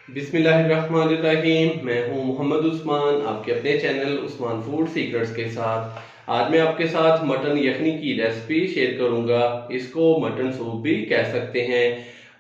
बिस्मिल्लाहिर्रहमानिर्रहीम। मैं हूं मोहम्मद उस्मान, आपके अपने चैनल उस्मान फूड सीक्रेट्स के साथ। आज मैं आपके साथ मटन यखनी की रेसिपी शेयर करूंगा। इसको मटन सूप भी कह सकते हैं।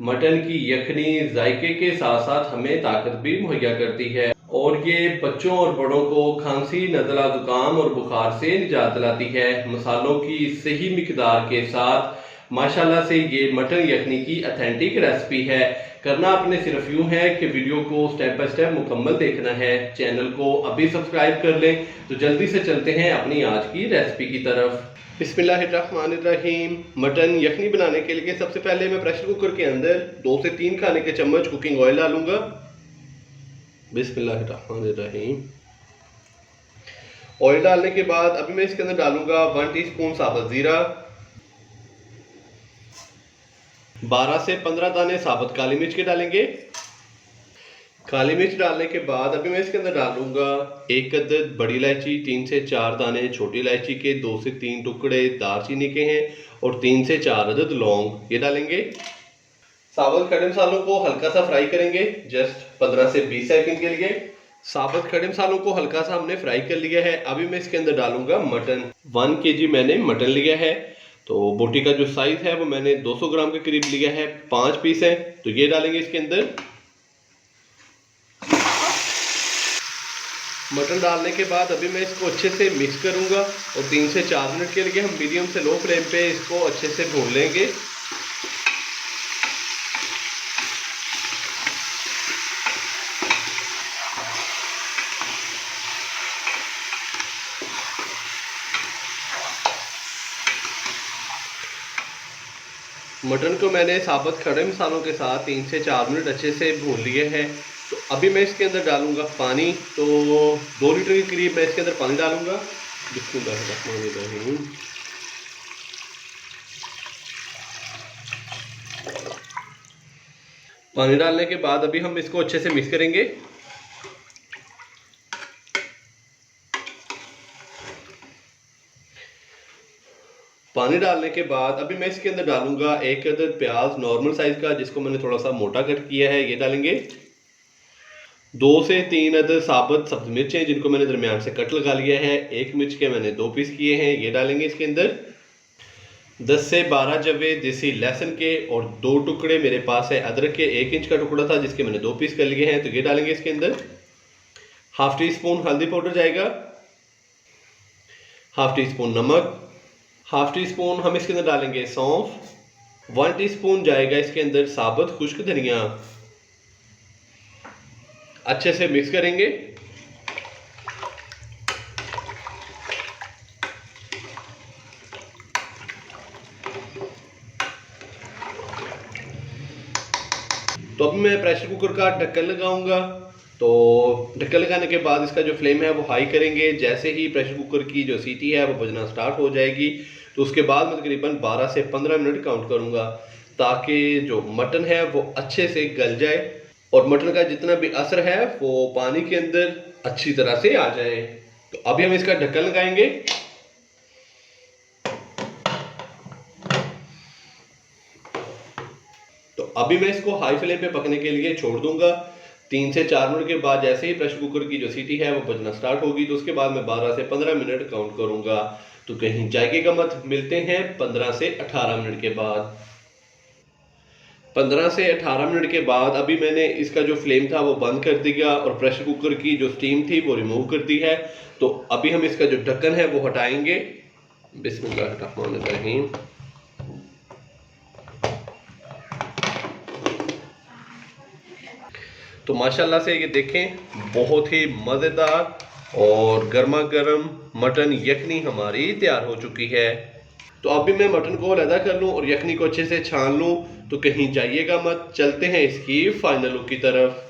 मटन की यखनी जायके के साथ साथ हमें ताकत भी मुहैया करती है और ये बच्चों और बड़ों को खांसी, नज़ला, जुकाम और बुखार से निजात दिलाती है। मसालों की सही मिकदार के साथ माशाल्लाह से ये मटन यखनी की ऑथेंटिक रेसिपी है। करना आपने सिर्फ यूं है कि वीडियो को स्टेप बाय स्टेप मुकम्मल देखना है। चैनल को अभी सब्सक्राइब कर लें। तो जल्दी से चलते हैं अपनी आज की रेसिपी की तरफ। बिस्मिल्लाहिर्रहमानिर्रहीम। मटन यखनी बनाने के लिए सबसे पहले मैं प्रेशर कुकर के अंदर 2 से 3 खाने के चम्मच कुकिंग ऑयल डालूंगा। बिस्मिल्लाहिर्रहमानिर्रहीम। ऑयल डालने के बाद अभी मैं इसके अंदर डालूंगा 1 टीस्पून साबुत जीरा, 12 से 15 दाने साबुत काली मिर्च के डालेंगे। काली मिर्च डालने के बाद अभी मैं इसके अंदर डालूंगा 1 अदद बड़ी इलायची, 3 से 4 दाने छोटी इलायची के, 2 से 3 टुकड़े दालचीनी के हैं और 3 से 4 अदद लौंग, ये डालेंगे। साबुत खड़े मसालों को हल्का सा फ्राई करेंगे, जस्ट 15 से 20 सेकंड के लिए। साबुत खड़े मसालों को हल्का सा हमने फ्राई कर लिया है। अभी मैं इसके अंदर डालूंगा मटन। 1 kg मैंने मटन लिया है। तो बोटी का जो साइज है वो मैंने 200 ग्राम के करीब लिया है। 5 पीस है, तो ये डालेंगे इसके अंदर। मटन डालने के बाद अभी मैं इसको अच्छे से मिक्स करूंगा और 3 से 4 मिनट के लिए हम मीडियम से लो फ्लेम पे इसको अच्छे से भून लेंगे। मटन को मैंने साबुत खड़े मसालों के साथ 3 से 4 मिनट अच्छे से भून लिए हैं। तो अभी मैं इसके अंदर डालूंगा पानी। तो 2 लीटर के करीब मैं इसके अंदर पानी डालूंगा। बिस्मिल्लाहिर्रहमानिर्रहीम। पानी डालने के बाद अभी हम इसको अच्छे से मिक्स करेंगे। पानी डालने के बाद अभी मैं इसके अंदर डालूंगा 1 अदद प्याज नॉर्मल साइज का, जिसको मैंने थोड़ा सा मोटा कट किया है, ये डालेंगे। 2 से 3 अदद साबुत सब्ज मिर्चें, जिनको मैंने दरमियान से कट लगा लिया है। 1 मिर्च के मैंने 2 पीस किए हैं, ये डालेंगे इसके अंदर। 10 से 12 जवे देसी लहसुन के और 2 टुकड़े मेरे पास है अदरक के। 1 इंच का टुकड़ा था जिसके मैंने 2 पीस कर लिए हैं, तो ये डालेंगे इसके अंदर। हाफ टी स्पून हल्दी पाउडर जाएगा, हाफ टी स्पून नमक, हाफ टी स्पून हम इसके अंदर डालेंगे सौंफ, 1 टीस्पून जाएगा इसके अंदर साबुत खुश्क धनिया। अच्छे से मिक्स करेंगे। तो अब मैं प्रेशर कुकर का ढक्कन लगाऊंगा। तो ढक्कन लगाने के बाद इसका जो फ्लेम है वो हाई करेंगे। जैसे ही प्रेशर कुकर की जो सीटी है वो बजना स्टार्ट हो जाएगी, तो उसके बाद मैं तकरीबन 12 से 15 मिनट काउंट करूंगा, ताकि जो मटन है वो अच्छे से गल जाए और मटन का जितना भी असर है वो पानी के अंदर अच्छी तरह से आ जाए। तो अभी हम इसका ढक्कन लगाएंगे। तो अभी मैं इसको हाई फ्लेम पे पकने के लिए छोड़ दूंगा। 3 से 4 मिनट के बाद जैसे ही प्रेशर कुकर की जो सीटी है वो बजना स्टार्ट होगी, तो उसके बाद मैं 12 से 15 मिनट काउंट करूंगा। तो कहीं जाएगा मत, मिलते हैं 15 से 18 मिनट के बाद। 15 से 18 मिनट के बाद अभी मैंने इसका जो फ्लेम था वो बंद कर दिया और प्रेशर कुकर की जो स्टीम थी वो रिमूव कर दी है। तो अभी हम इसका जो ढक्कन है वो हटाएंगे। बिस्मिल्लाहिर्रहमानिर्रहीम। तो माशाल्लाह से ये देखें, बहुत ही मज़ेदार और गर्मा गर्म मटन यखनी हमारी तैयार हो चुकी है। तो अभी मैं मटन को अलहदा कर लूँ और यखनी को अच्छे से छान लूँ। तो कहीं जाइएगा मत, चलते हैं इसकी फाइनल लुक की तरफ।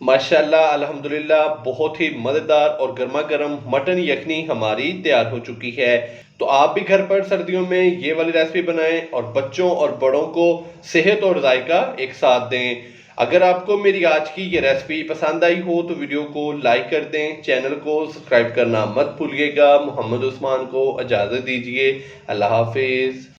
माशाल्लाह अल्हम्दुलिल्लाह, बहुत ही मज़ेदार और गर्मा गर्म मटन यखनी हमारी तैयार हो चुकी है। तो आप भी घर पर सर्दियों में ये वाली रेसिपी बनाएं और बच्चों और बड़ों को सेहत और जायका एक साथ दें। अगर आपको मेरी आज की ये रेसिपी पसंद आई हो तो वीडियो को लाइक कर दें, चैनल को सब्सक्राइब करना मत भूलिएगा। मोहम्मद उस्मान को इजाज़त दीजिए। अल्लाह हाफिज़।